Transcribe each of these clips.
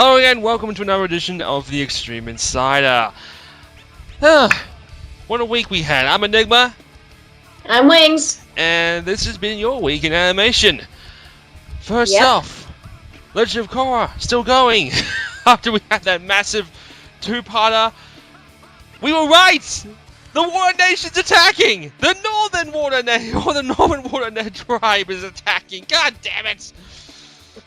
Hello again, welcome to another edition of the Extreme Insider. What a week we had. I'm Enigma. I'm Wings. And this has been your week in animation. First off, Legend of Korra, still going. After we had that massive two-parter. We were right! The Water Nation's attacking! The Northern Water Tribe is attacking! God damn it!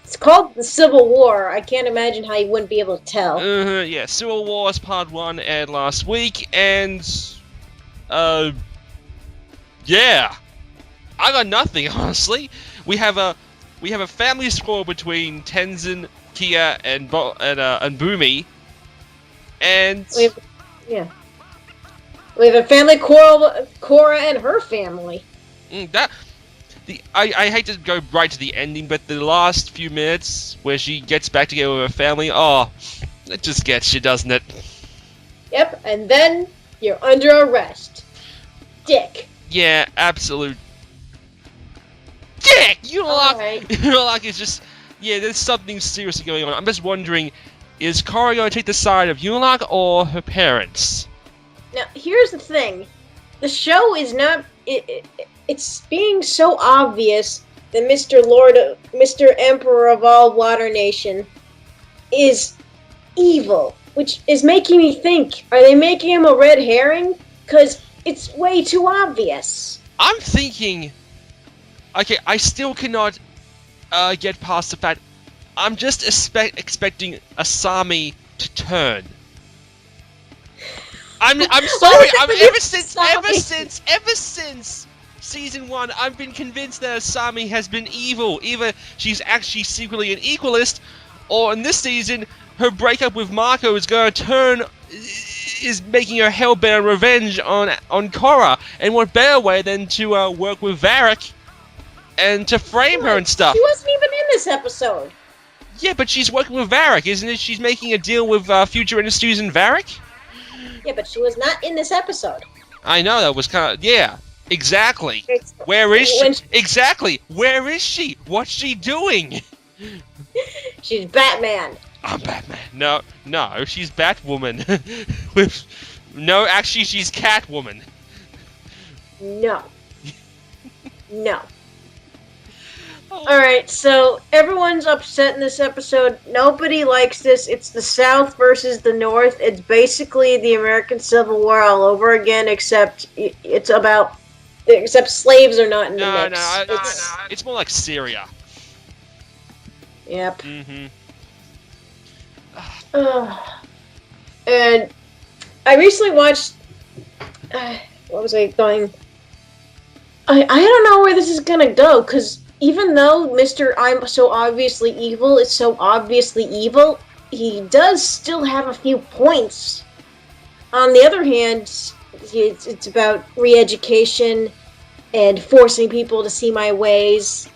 It's called the Civil War. I can't imagine how you wouldn't be able to tell. Yeah, Civil Wars Part 1 aired last week, and... yeah. I got nothing, honestly. We have a family score between Tenzin, Kia, and Bumi. And... We have a family, Korra and her family. I hate to go right to the ending, but the last few minutes where she gets back together with her family, it just gets you, doesn't it? Yep, and then you're under arrest. Dick. Yeah, absolute dick! Unalaq is just... Yeah, there's something seriously going on. I'm just wondering, is Korra going to take the side of Unalaq or her parents? Now, here's the thing. The show is not... It's being so obvious that Mr. Emperor of all Water Nation is evil, which is making me think, are they making him a red herring? Because it's way too obvious. I'm thinking... Okay, I still cannot get past the fact... I'm just expecting Asami to turn. I'm sorry. Ever since Season 1, I've been convinced that Asami has been evil. Either she's actually secretly an equalist, or in this season, her breakup with Mako is going to turn... is making her hell-bent on revenge on Korra. And what better way than to work with Varrick and to frame her and stuff. She wasn't even in this episode. Yeah, but she's working with Varrick, isn't it? She's making a deal with Future Industries and Varrick? Yeah, but she was not in this episode. I know, that was kind of... Yeah, exactly. Where is she? Exactly. Where is she? What's she doing? She's Batman. I'm Batman. No, she's Batwoman. No, actually, she's Catwoman. No. Alright, so everyone's upset in this episode. Nobody likes this. It's the South versus the North. It's basically the American Civil War all over again, except slaves are not in the mix. It's more like Syria. Yep. Mm-hmm. And I recently watched... what was I going... I don't know where this is gonna go, because even though Mr. I'm so obviously evil is so obviously evil, he does still have a few points. On the other hand, it's about re-education and forcing people to see my ways.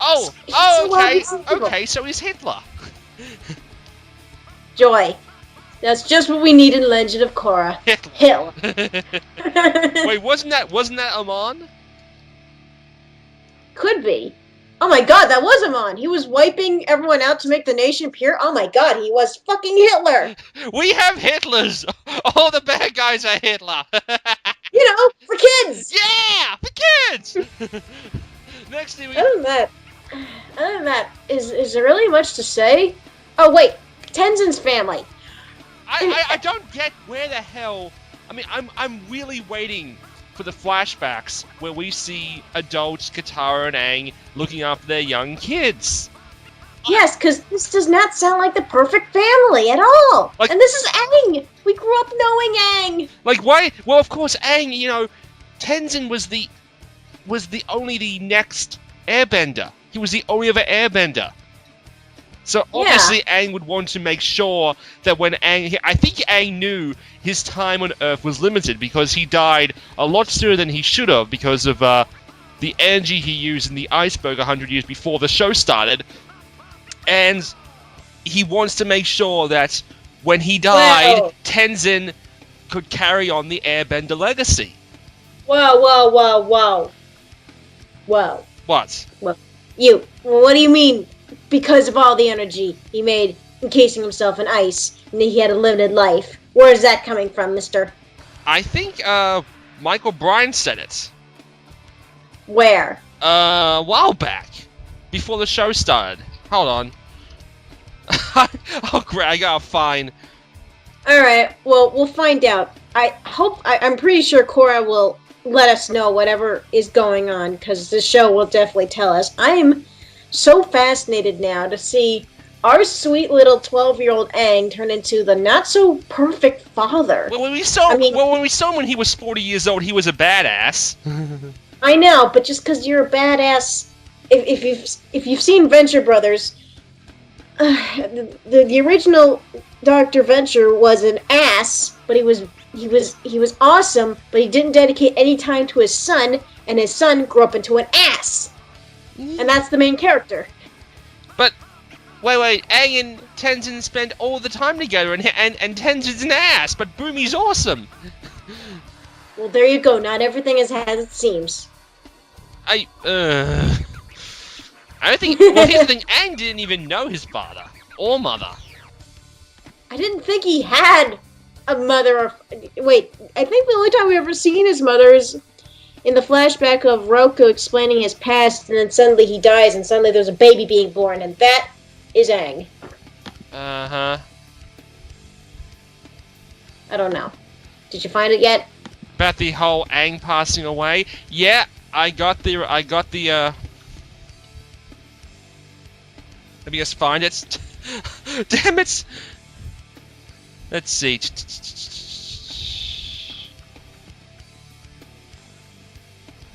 Okay, so he's Hitler. Joy. That's just what we need in Legend of Korra. Hitler. Wait, wasn't that Amon? Could be. Oh my god, that was Amon. He was wiping everyone out to make the nation pure. Oh my god, he was fucking Hitler. We have Hitlers. All the bad guys are Hitler. For kids. Yeah, for kids. Next thing Other than that, is there really much to say? Oh wait, Tenzin's family. I don't get where the hell... I mean, I'm really waiting for the flashbacks where we see adults, Katara and Aang, looking after their young kids. Yes, because this does not sound like the perfect family at all. And this is Aang. We grew up knowing Aang. Like, why? Well, of course, Aang, Tenzin was the next airbender. He was the only other airbender. So obviously Aang would want to make sure that when I think Aang knew his time on Earth was limited because he died a lot sooner than he should have because of the energy he used in the iceberg 100 years before the show started. And he wants to make sure that when he died, Tenzin could carry on the airbender legacy. Whoa. What? What? What do you mean? Because of all the energy he made encasing himself in ice, and he had a limited life. Where is that coming from, mister? I think Michael Bryan said it. Where? A while back, before the show started. Hold on. Oh great, I gotta find. Alright, well, we'll find out. I'm pretty sure Cora will let us know whatever is going on, because the show will definitely tell us. I'm so fascinated now to see our sweet little 12-year-old Aang turn into the not-so-perfect father. Well, when we saw him when he was 40 years old, he was a badass. I know, but just because you're a badass, if you've seen Venture Brothers, the original Dr. Venture was an ass, but he was awesome, but he didn't dedicate any time to his son, and his son grew up into an ass. And that's the main character. But wait, Aang and Tenzin spend all the time together, and Tenzin's an ass, but Bumi's awesome. Well, there you go. Not everything is as it seems. I don't think. Well, here's the thing: Aang didn't even know his father or mother. I didn't think he had a mother. Wait, I think the only time we ever seen his mother is in the flashback of Roku explaining his past, and then suddenly he dies, and suddenly there's a baby being born, and that is Aang. Uh-huh. I don't know. Did you find it yet? About the whole Aang passing away? Yeah, I got the let me just find it. Damn it! Let's see.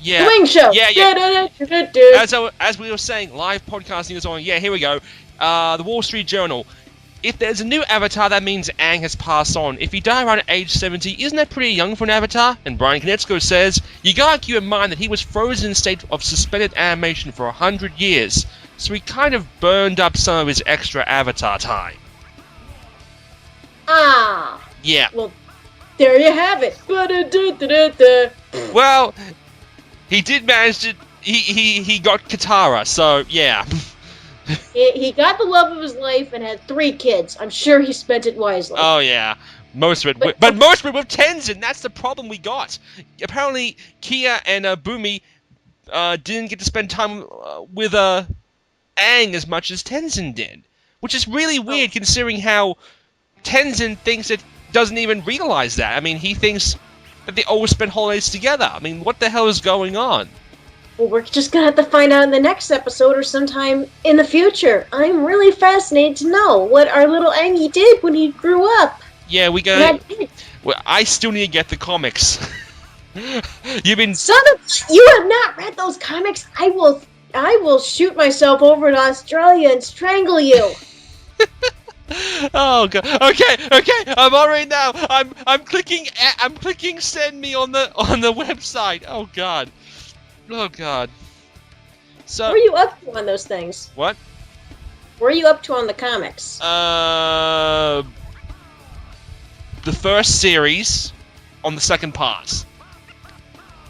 Yeah. The Wing Show! Yeah. As we were saying, live podcasting is on. Yeah, here we go. The Wall Street Journal. If there's a new Avatar, that means Aang has passed on. If he died around age 70, isn't that pretty young for an Avatar? And Brian Konietzko says, you gotta keep in mind that he was frozen in a state of suspended animation for 100 years, so he kind of burned up some of his extra Avatar time. Ah! Yeah. Well, there you have it. Well, he did manage to... He got Katara, so yeah. He got the love of his life and had 3 kids. I'm sure he spent it wisely. Oh yeah, most of it. But most of it with Tenzin. That's the problem we got. Apparently, Kia and Bumi didn't get to spend time with Aang as much as Tenzin did, which is really weird considering how Tenzin thinks that doesn't even realize that. I mean, he thinks that they always spend holidays together. I mean, what the hell is going on? Well, we're just gonna have to find out in the next episode or sometime in the future. I'm really fascinated to know what our little Angie did when he grew up. Yeah, we go. Well, I still need to get the comics. You've been. Son of, you have not read those comics. I will shoot myself over to Australia and strangle you. Oh god. Okay. I'm already now. I'm clicking send me on the website. Oh god. So. What are you up to on those things? What? What are you up to on the comics? The first series on the second part.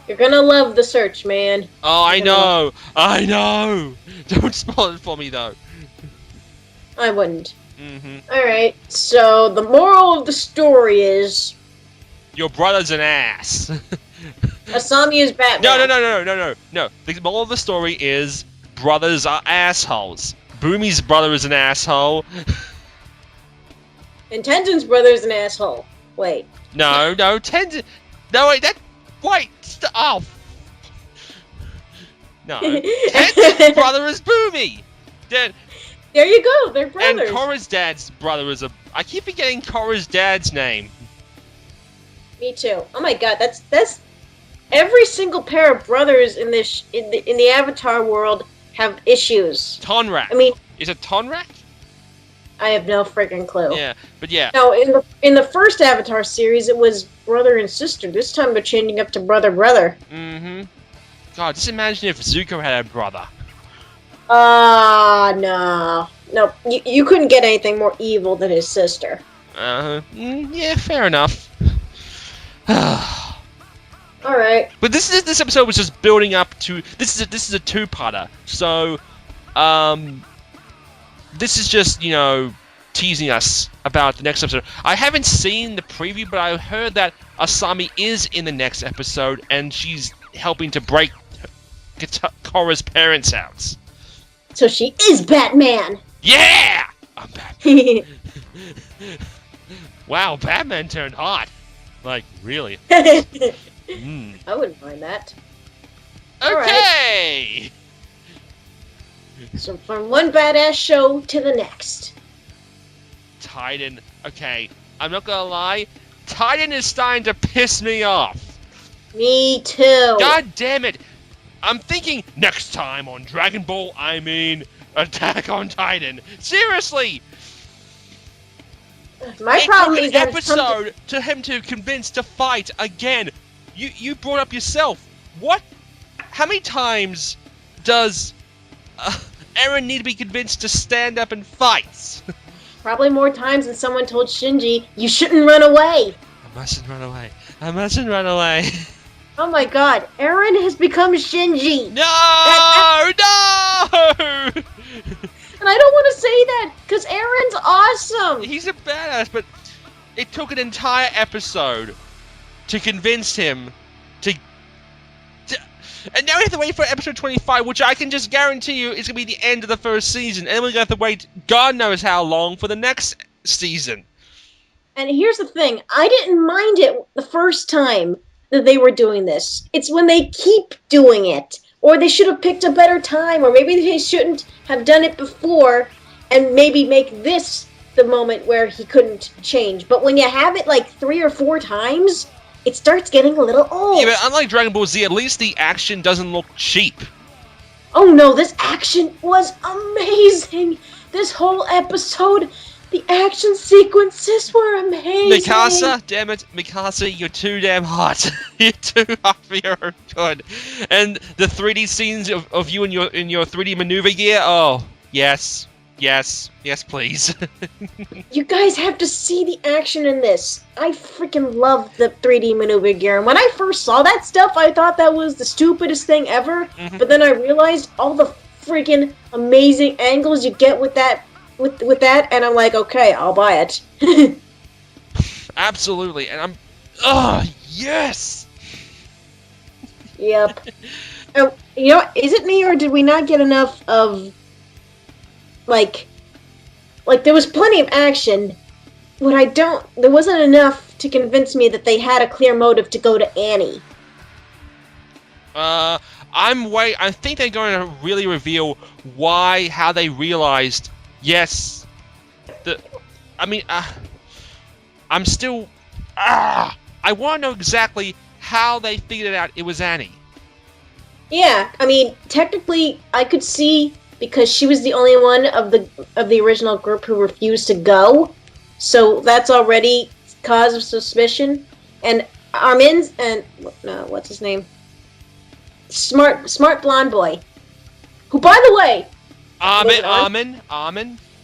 You're gonna love the search, man. Oh, I know. Don't spoil it for me though. I wouldn't. Mm-hmm. Alright, so the moral of the story is... Your brother's an ass. Asami is Batman. No. The moral of the story is brothers are assholes. Bumi's brother is an asshole. And Tenzin's brother is an asshole. Wait. No, Tenzin... No, wait, oh. No. Tenzin's brother is Bumi! There you go, they're brothers. And Korra's dad's brother is I keep forgetting Korra's dad's name. Me too. Oh my god, that's every single pair of brothers in this in the Avatar world have issues. Tonrak. I mean, is it Tonrak? I have no freaking clue. Yeah, but yeah. No, in the first Avatar series, it was brother and sister. This time they're changing up to brother. Mm-hmm. God, just imagine if Zuko had a brother. No. You couldn't get anything more evil than his sister. Yeah, fair enough. Alright. But this episode was just building up to... This is a two-parter. So, this is just, teasing us about the next episode. I haven't seen the preview, but I heard that Asami is in the next episode, and she's helping to break Korra's parents out. So she is Batman! Yeah! I'm Batman. Wow, Batman turned hot. Like, really? I wouldn't mind that. Okay! Right. So from one badass show to the next. Titan. Okay, I'm not gonna lie. Titan is starting to piss me off. Me too. God damn it. I'm thinking next time on Dragon Ball, I mean Attack on Titan. Seriously! My problem is is that that episode to him to convince to fight again. You brought up yourself. What? How many times does Eren need to be convinced to stand up and fight? Probably more times than someone told Shinji, you shouldn't run away. I mustn't run away. I mustn't run away. Oh my god, Eren has become Shinji. No! No! And I don't want to say that, because Eren's awesome. He's a badass, but it took an entire episode to convince him to... And now we have to wait for episode 25, which I can just guarantee you is going to be the end of the first season. And then we're going to have to wait God knows how long for the next season. And here's the thing, I didn't mind it the first time that they were doing this. It's when they keep doing it. Or they should have picked a better time, or maybe they shouldn't have done it before, and maybe make this the moment where he couldn't change. But when you have it like 3 or 4 times, it starts getting a little old. Yeah, but unlike Dragon Ball Z, at least the action doesn't look cheap. Oh no, this action was amazing! This whole episode, the action sequences were amazing! Mikasa, damn it, Mikasa, you're too damn hot. You're too hot for your own good. And the 3D scenes of you in your 3D maneuver gear, oh, yes, please. You guys have to see the action in this. I freaking love the 3D maneuver gear. And when I first saw that stuff, I thought that was the stupidest thing ever. Mm-hmm. But then I realized all the freaking amazing angles you get with that, with that, and I'm like, okay, I'll buy it. Absolutely, and I'm... Oh, yes! Yep. You know, is it me, or did we not get enough of... Like, there was plenty of action. There wasn't enough to convince me that they had a clear motive to go to Annie. I think they're going to really reveal how they realized, yes, I'm still, I want to know exactly how they figured out it was Annie. Yeah, I mean, technically, I could see, because she was the only one of the original group who refused to go, so that's already cause of suspicion. And Armin's what's his name? Smart blonde boy, who, by the way, Armin.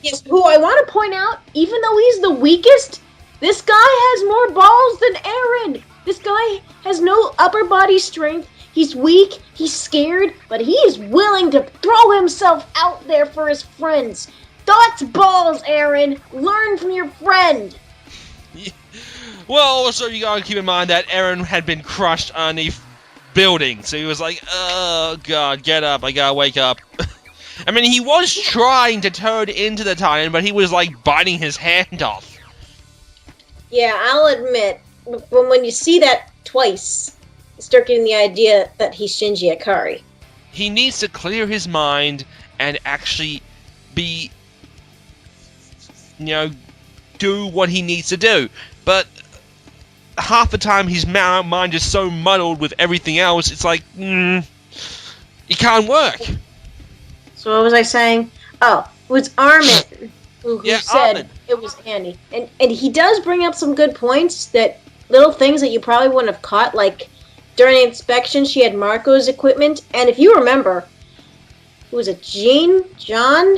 Yes, who I want to point out, even though he's the weakest, this guy has more balls than Eren. This guy has no upper body strength. He's weak, he's scared, but he is willing to throw himself out there for his friends. That's balls, Eren. Learn from your friend. Well, also you gotta keep in mind that Eren had been crushed underneath building, so he was like, oh god, get up, I gotta wake up. I mean, he was trying to turn into the Titan, but he was like biting his hand off. Yeah, I'll admit, when you see that twice, you start getting the idea that he's Shinji Ikari. He needs to clear his mind and actually be, do what he needs to do. But half the time his mind is so muddled with everything else, it's like, it can't work. So what was I saying? Oh, it was Armin who said Armin. It was Annie. And he does bring up some good points, that little things that you probably wouldn't have caught, like during the inspection she had Marco's equipment, and if you remember, who was it, John? John.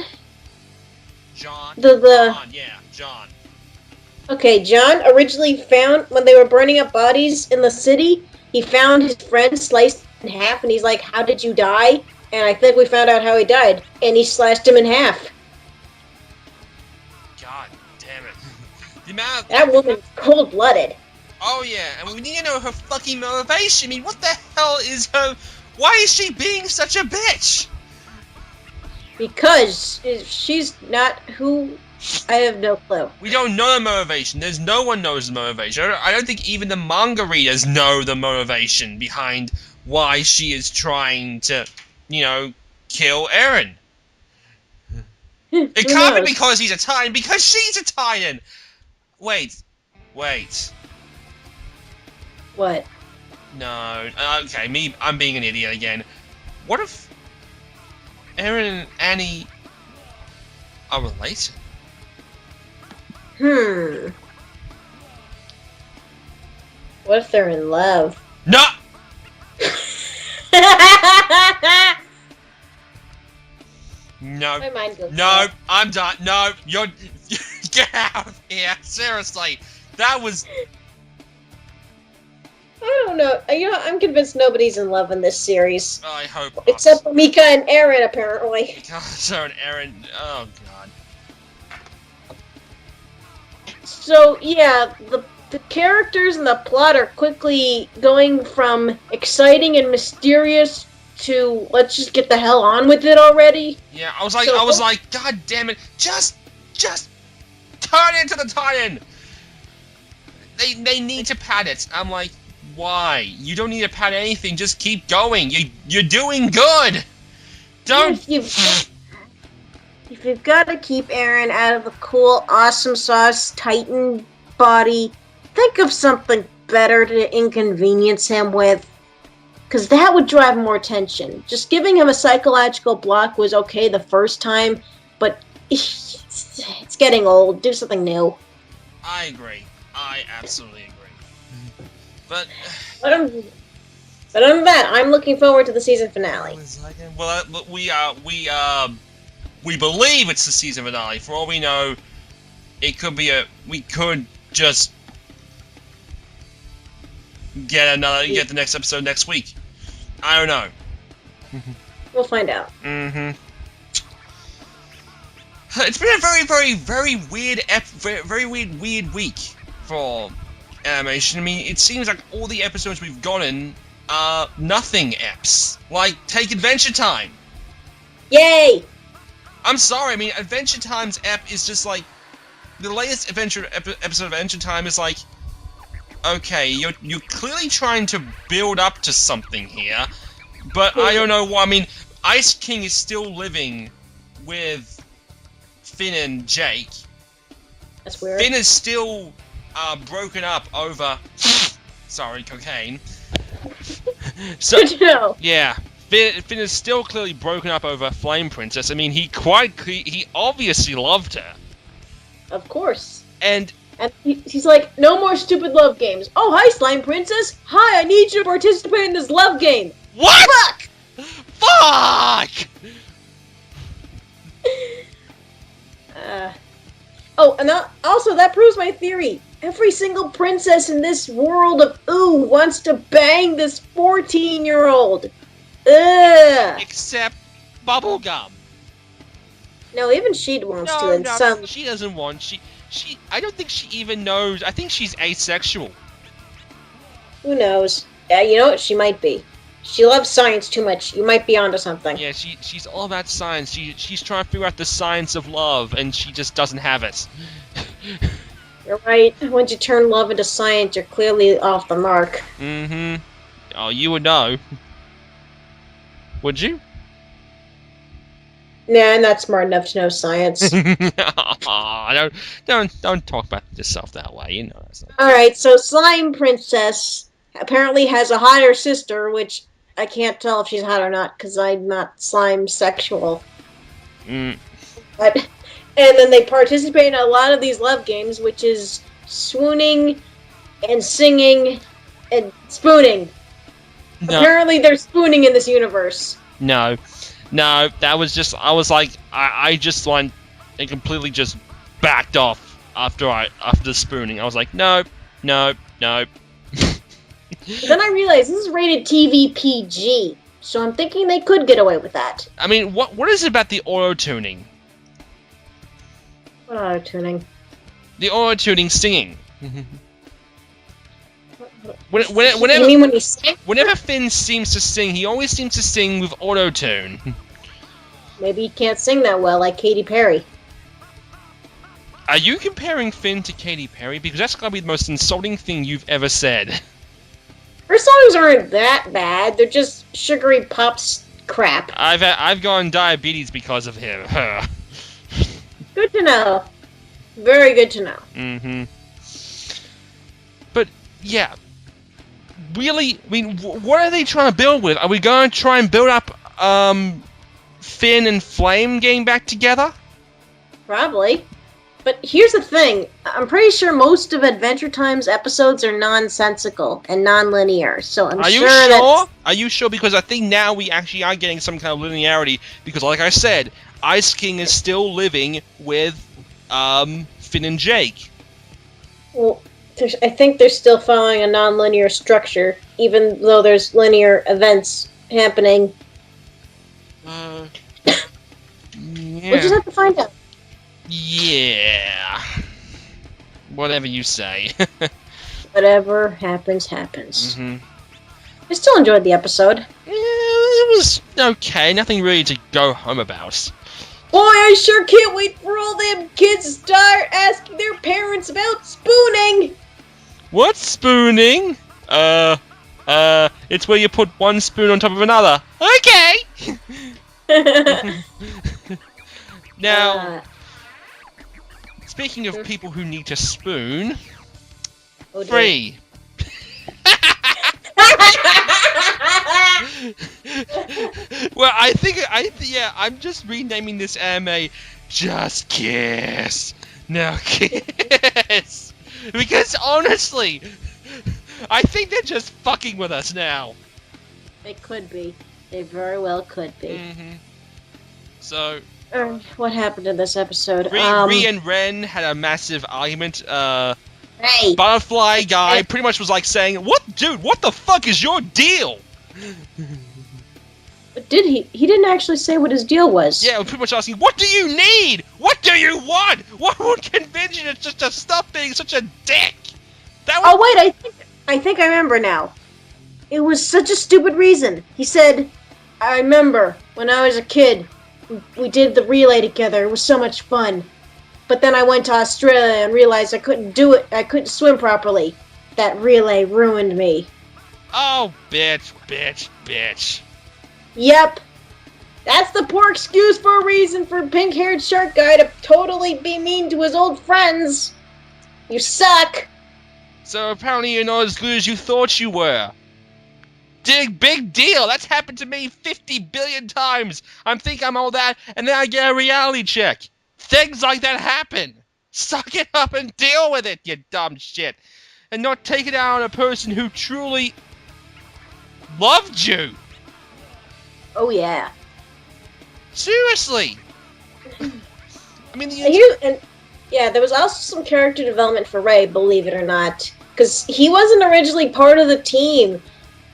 John. Okay, John originally found, when they were burning up bodies in the city, he found his friend sliced in half, and he's like, how did you die? And I think we found out how he died, and he slashed him in half. God, The amount of... That woman's cold-blooded. Oh yeah, and we need to know her fucking motivation. I mean, what the hell is her... Why is she being such a bitch? Because she's not who... I have no clue. We don't know the motivation. There's no one knows the motivation. I don't think even the manga readers know the motivation behind why she is trying to, you know, kill Eren. It can't be because he's a Titan, because she's a Titan! Wait. What? No. Okay, I'm being an idiot again. What if Eren and Annie are related? What if they're in love? No! No. My mind goes No, blank. I'm done. No, you're... Get out of here. Seriously. That was... I don't know. You know, I'm convinced nobody's in love in this series. I hope not. Except for Mika and Eren, apparently. God, Sarah and Eren... Oh, God. So, yeah, the characters and the plot are quickly going from exciting and mysterious to let's just get the hell on with it already. Yeah, I was like, God damn it, just turn into the Titan. They need to pad it. I'm like, why? You don't need to pad anything. Just keep going. You're doing good. Don't. If you've got to keep Eren out of the cool, awesome sauce Titan body, think of something better to inconvenience him with. Because that would drive more tension. Just giving him a psychological block was okay the first time, but it's getting old. Do something new. I agree. I absolutely agree. But other than that, I'm looking forward to the season finale. Well, we believe it's the season finale. For all we know, it could be we could just get the next episode next week. I don't know. We'll find out. It's been a very, very, very weird, very weird week for animation. I mean, it seems like all the episodes we've gotten are nothing eps. Like, take Adventure Time. Yay! I'm sorry. I mean, Adventure Time's ep is just like the latest episode of Adventure Time is like, okay, you're clearly trying to build up to something here, but I don't know why. I mean, Ice King is still living with Finn and Jake. That's weird. Finn is still broken up over sorry, cocaine. So Good to know. yeah, Finn is still clearly broken up over Flame Princess. I mean, he obviously loved her. Of course. And he's like, no more stupid love games. Oh, hi, Slime Princess. Hi, I need you to participate in this love game. what? Fuck! Fuck! Oh, and also that proves my theory. Every single princess in this world of ooh wants to bang this 14-year-old. Ugh. Except Bubblegum. No, even she wants to. And some. She doesn't want. She. I don't think she even knows. I think she's asexual. Who knows? Yeah, you know what? She might be. She loves science too much. You might be onto something. Yeah, she's all about science. She's trying to figure out the science of love, and she just doesn't have it. You're right. Once you turn love into science, you're clearly off the mark. Mm-hmm. Oh, you would know. Would you? Nah, I'm not smart enough to know science. Aw, don't talk about yourself that way. You know that's not. All right, so Slime Princess apparently has a hotter sister, which I can't tell if she's hot or not because I'm not slime sexual. But, and then they participate in a lot of these love games, which is swooning and singing and spooning. No. Apparently, they're spooning in this universe. No, that was just, I was like, I just went and completely just backed off after the spooning. I was like, nope. Then I realized this is rated TV PG, so I'm thinking they could get away with that. I mean, what is it about the auto-tuning? What auto-tuning? The auto-tuning singing. You mean when he sang? Whenever Finn seems to sing, he always seems to sing with auto-tune. Maybe he can't sing that well, like Katy Perry. Are you comparing Finn to Katy Perry? Because that's gotta be the most insulting thing you've ever said. Her songs aren't that bad. They're just sugary pops crap. I've gotten diabetes because of him. Good to know. Very good to know. Mm-hmm. But yeah, really, I mean, what are they trying to build with? Are we going to try and build up Finn and Flame getting back together? Probably. But here's the thing. I'm pretty sure most of Adventure Time's episodes are nonsensical and non-linear. So I'm Are sure you sure? that's... Are you sure? Because I think now we actually are getting some kind of linearity. Because like I said, Ice King is still living with Finn and Jake. Well, I think they're still following a non-linear structure, even though there's linear events happening. Yeah. We'll just have to find out. Yeah. Whatever you say. Whatever happens, happens. Mm-hmm. I still enjoyed the episode. Yeah, it was okay. Nothing really to go home about. Boy, I sure can't wait for all them kids to start asking their parents about spooning! What's spooning? It's where you put one spoon on top of another. Okay! Now, speaking of people who need to spoon, Oh, dear. 3. Well, I'm just renaming this anime Just Kiss. Now kiss. Because honestly, I think they're just fucking with us now. They could be. They very well could be. Mm-hmm. So, What happened in this episode? Ri and Ren had a massive argument. Hey! Butterfly guy pretty much was like saying, "What, dude? What the fuck is your deal?" But did he? He didn't actually say what his deal was. Yeah, pretty much asking, "What do you need? What do you want? What would convince you to just stop being such a dick?" That was. Oh wait, I think I remember now. It was such a stupid reason. He said, "I remember when I was a kid, we did the relay together. It was so much fun. But then I went to Australia and realized I couldn't do it. I couldn't swim properly. That relay ruined me." Oh, bitch. Yep. That's the poor excuse for a reason for pink-haired shark guy to totally be mean to his old friends. You suck. So apparently you're not as good as you thought you were. Big deal. That's happened to me 50 billion times. I think I'm all that, and then I get a reality check. Things like that happen. Suck it up and deal with it, you dumb shit. And not take it out on a person who truly loved you. Oh yeah. Seriously. I mean, yeah, there was also some character development for Ray, believe it or not, because he wasn't originally part of the team,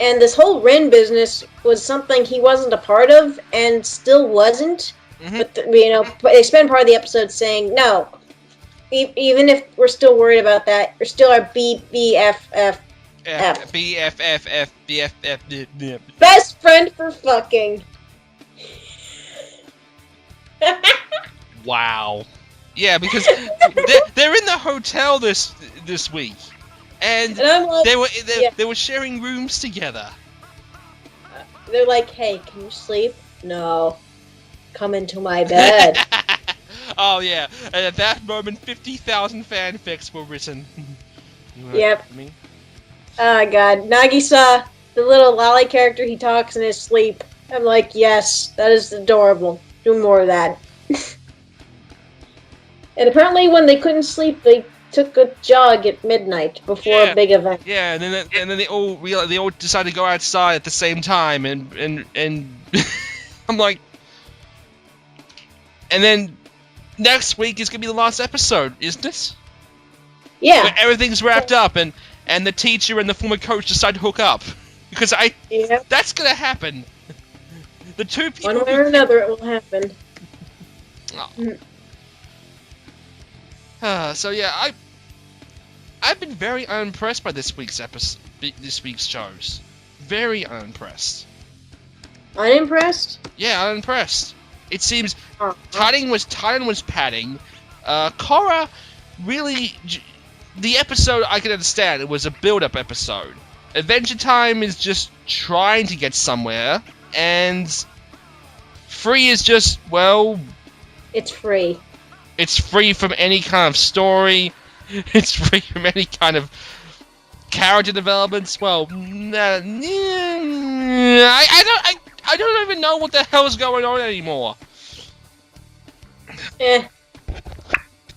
and this whole Ren business was something he wasn't a part of, and still wasn't. Mm-hmm. But they spend part of the episode saying no. Even if we're still worried about that, you're still our BFF. BFF. Best friend for fucking. Wow. Yeah, because they're in the hotel this week, and I'm like, they were sharing rooms together. They're like, "Hey, can you sleep?" "No." "Come into my bed." Oh yeah, and at that moment, 50,000 fanfics were written. Yep. Me? Oh god, Nagisa, the little lolly character, he talks in his sleep. I'm like, yes, that is adorable. Do more of that. And apparently when they couldn't sleep, they took a jog at midnight before a big event. Yeah, and then they all decided to go outside at the same time, and I'm like, and then next week is gonna be the last episode, isn't it? Yeah. Where everything's wrapped up, and the teacher and the former coach decide to hook up, because that's gonna happen. The two people. One way or another, it will happen. Oh. So yeah, I've been very unimpressed by this week's shows. Very unimpressed. Unimpressed? Yeah, unimpressed. It seems Uh-huh. Titan was padding. Korra really. The episode I can understand. It was a build-up episode. Adventure Time is just trying to get somewhere, and Free is just, well, It's free. it's free from any kind of story. It's free from any kind of character developments. Well, I don't even know what the hell's going on anymore. Eh.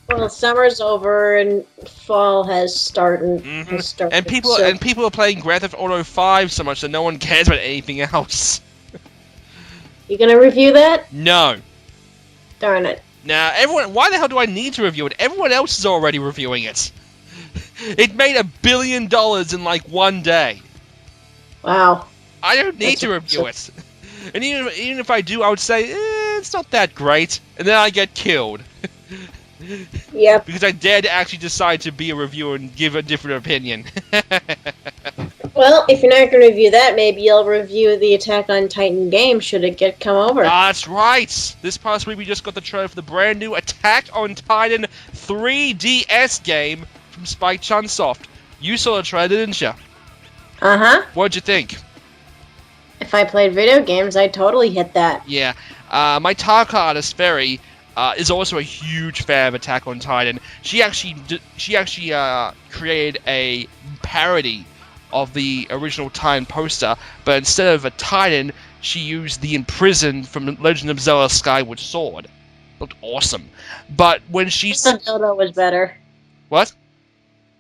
Well, summer's over and fall has started. Mm-hmm. And people are playing Grand Theft Auto 5 so much that no one cares about anything else. You gonna review that? No. Darn it. Now, everyone, why the hell do I need to review it? Everyone else is already reviewing it. It made $1 billion in like one day. Wow. I don't need to review it. And even if I do, I would say, it's not that great. And then I get killed. Yep. Because I dared to actually decide to be a reviewer and give a different opinion. Well, if you're not gonna review that, maybe you'll review the Attack on Titan game should it come over. That's right! This past week we just got the trailer for the brand new Attack on Titan 3DS game from Spike Chunsoft. You saw the trailer, didn't you? Uh-huh. What'd you think? If I played video games, I'd totally hit that. Yeah. My Tarka artist, Ferry, is also a huge fan of Attack on Titan. She actually created a parody of the original Titan poster, but instead of a Titan, she used the Imprisoned from Legend of Zelda Skyward Sword. Looked awesome. But when she... The dildo was better. What?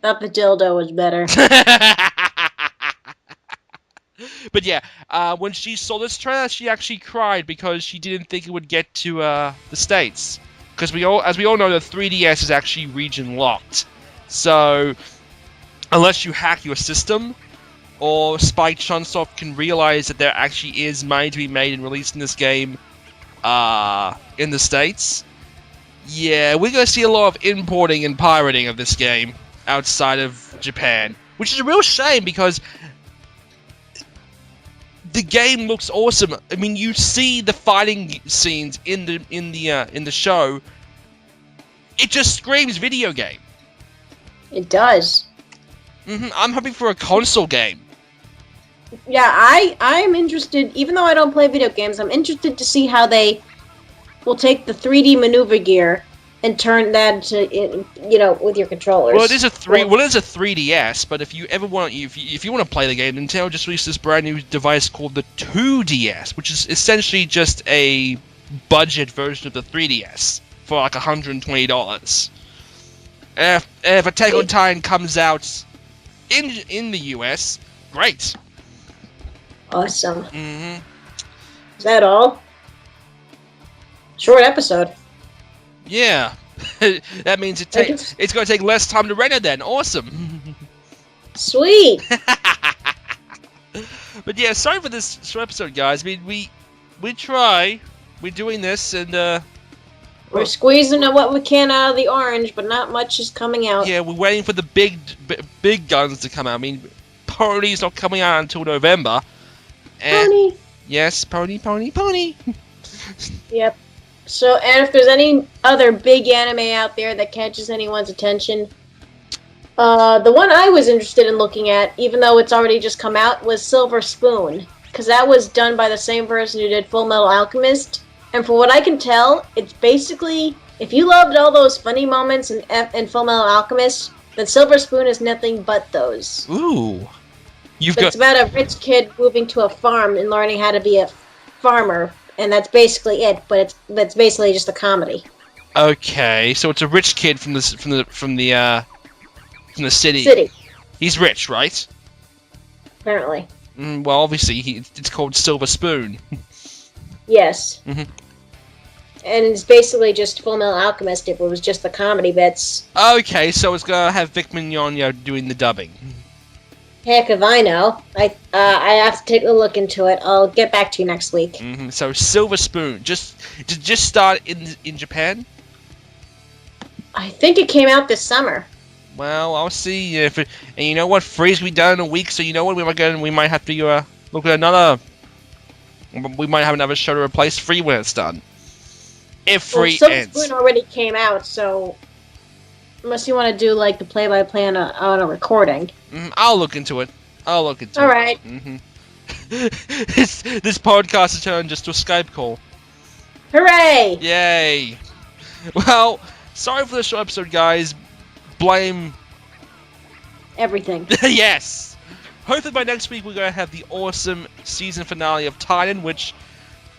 Thought the dildo was better. But yeah, when she saw this trailer, she actually cried because she didn't think it would get to the States. Because as we all know, the 3DS is actually region locked. So, unless you hack your system, or Spike Chunsoft can realize that there actually is money to be made in releasing this game in the States, yeah, we're going to see a lot of importing and pirating of this game outside of Japan. Which is a real shame because the game looks awesome. I mean, you see the fighting scenes in the show. It just screams video game. It does. I'm hoping for a console game. Yeah, I'm interested, even though I don't play video games, I'm interested to see how they will take the 3D maneuver gear and turn that into, with your controllers. Well, it is a 3DS, but if you ever want, if you want to play the game, Nintendo just released this brand new device called the 2DS, which is essentially just a budget version of the 3DS for like $120. And if Attack on Titan comes out in the US, great. Awesome. Is that all? Short episode. Yeah. That means it's going to take less time to render then. Awesome. Sweet. But yeah, sorry for this short episode, guys. I mean, we try. We're doing this, and we're squeezing what we can out of the orange, but not much is coming out. Yeah, we're waiting for the big guns to come out. I mean, Pony's not coming out until November. Pony. Yes, Pony. Yep. So, and if there's any other big anime out there that catches anyone's attention, the one I was interested in looking at, even though it's already just come out, was Silver Spoon. Because that was done by the same person who did Full Metal Alchemist. And for what I can tell, it's basically, if you loved all those funny moments in Full Metal Alchemist, then Silver Spoon is nothing but those. Ooh. It's about a rich kid moving to a farm and learning how to be a farmer. And that's basically it, but it's basically just a comedy. Okay, so it's a rich kid from the city. City. He's rich, right? Apparently. Well, obviously, it's called Silver Spoon. Yes. And it's basically just Full Metal Alchemist if it was just the comedy bits. Okay, so it's gonna have Vic Mignogna doing the dubbing. Heck if I know. I have to take a look into it. I'll get back to you next week. So Silver Spoon, just start in Japan. I think it came out this summer. Well, I'll see if it. And you know what? Free's be done in a week, so you know what? We might have to look at another. We might have another show to replace Free when it's done. If Free Silver ends. Spoon already came out, so unless you want to do like the play-by-play on a recording. I'll look into it. All right. This podcast has turned just to a Skype call. Hooray! Yay! Well, sorry for the short episode, guys. Blame everything. Yes! Hopefully by next week we're going to have the awesome season finale of Titan, which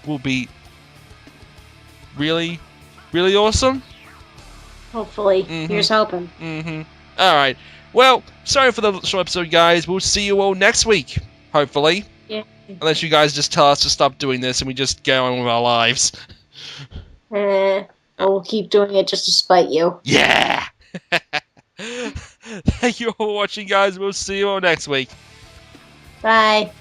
will be really, really awesome. Hopefully. Here's hoping. Alright. Well, sorry for the short episode, guys. We'll see you all next week. Hopefully. Yeah. Unless you guys just tell us to stop doing this and we just go on with our lives. We'll keep doing it just to spite you. Yeah! Thank you all for watching, guys. We'll see you all next week. Bye.